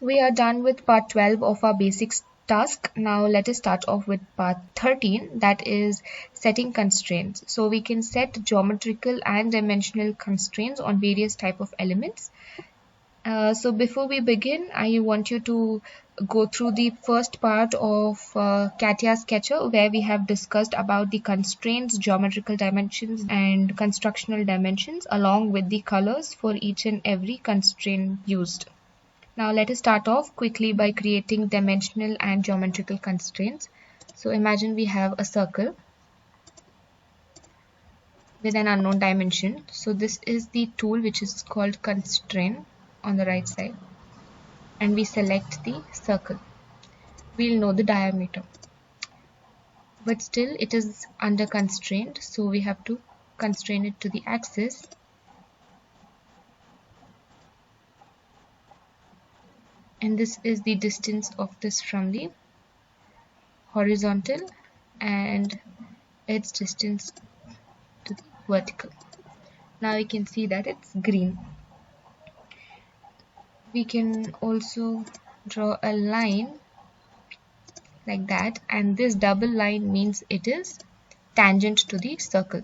We are done with part 12 of our basics task. Now let us start off with part 13, that is setting constraints. So we can set geometrical and dimensional constraints on various type of elements. So before we begin, I want you to go through the first part of CATIA Sketcher, where we have discussed about the constraints, geometrical dimensions and constructional dimensions along with the colors for each and every constraint used. Now let us start off quickly by creating dimensional and geometrical constraints. So imagine we have a circle with an unknown dimension. So this is the tool which is called constraint on the right side. And we select the circle. We'll know the diameter. But still it is under constraint. So we have to constrain it to the axis. And this is the distance of this from the horizontal and its distance to the vertical. Now we can see that it's green. We can also draw a line like that, and this double line means it is tangent to the circle.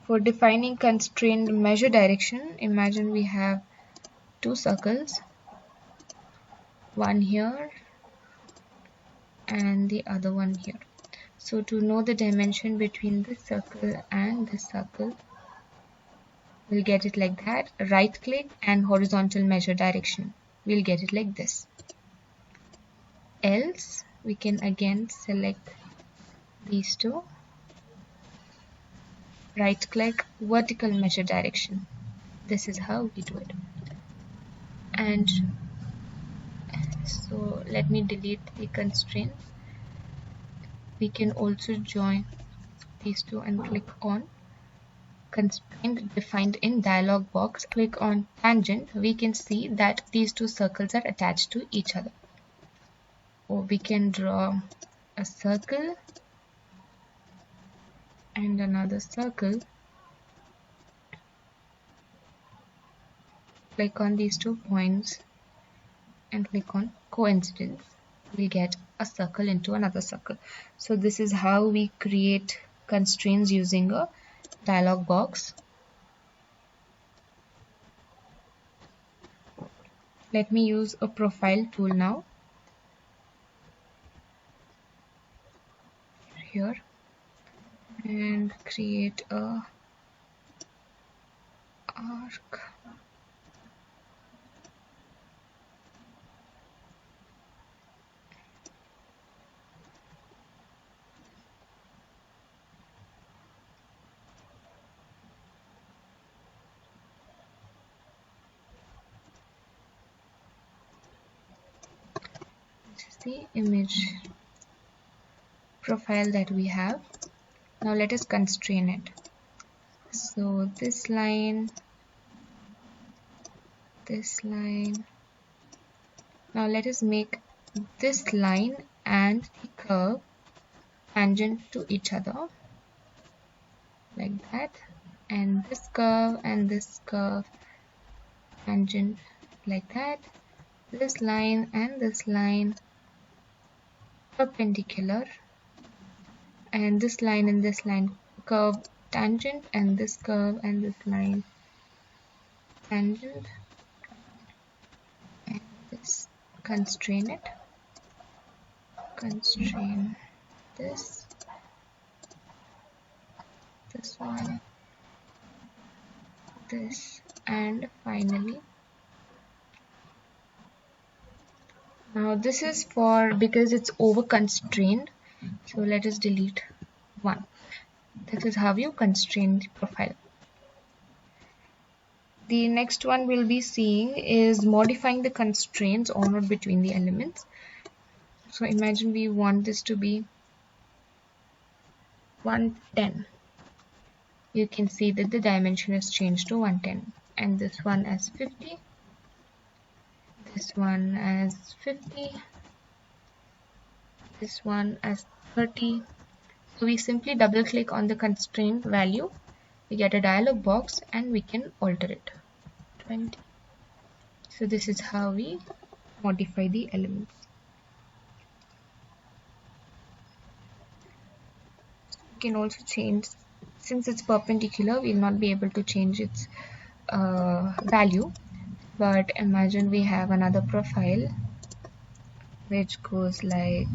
For defining constrained measure direction, imagine we have two circles, one here and the other one here. So to know the dimension between this circle and this circle, we'll get it like that. Right click and horizontal measure direction. We'll get it like this. Else we can again select these two. Right click, vertical measure direction. This is how we do it. And so let me delete the constraint. We can also join these two and click on constraint defined in dialog box. Click on tangent. We can see that these two circles are attached to each other. Or we can draw a circle and another circle. Click on these 2 points and click on coincidence. We get a circle into another circle. So this is how we create constraints using a dialog box. Let me use a profile tool now. Here and create a arc. This is the image profile that we have. Now let us constrain it. So this line. Now let us make this line and the curve tangent to each other like that, and this curve tangent like that. This line and this line perpendicular, and this line and this line curve tangent, and this curve and this line tangent, and this constrain it, constrain this one, this, and finally now this is for because it's over constrained, so let us delete one. This is how you constrain the profile. The next one we'll be seeing is modifying the constraints on or between the elements. So imagine we want this to be 110. You can see that the dimension is changed to 110, and this one as 50, this one as 50, this one as 30. So we simply double click on the constraint value, we get a dialog box and we can alter it. 20. So this is how we modify the elements. You can also change, since it's perpendicular, we'll not be able to change its value. But imagine we have another profile which goes like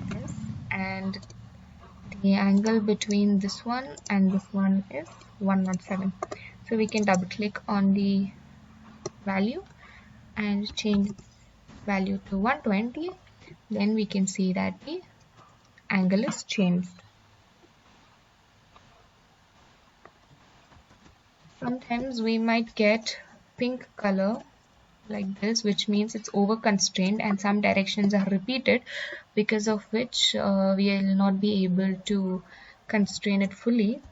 this, and the angle between this one and this one is 107. So we can double click on the value and change value to 120. Then we can see that the angle is changed. Sometimes we might get pink color like this, which means it's over constrained and some directions are repeated, because of which we will not be able to constrain it fully.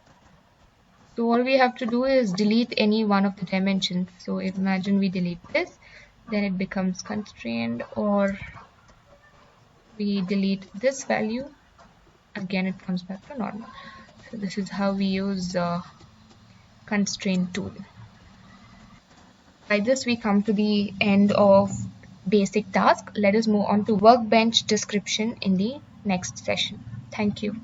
So all we have to do is delete any one of the dimensions. So imagine we delete this, then it becomes constrained, or we delete this value, again it comes back to normal. So this is how we use constraint tool. By this we come to the end of basic task. Let us move on to workbench description in the next session. Thank you.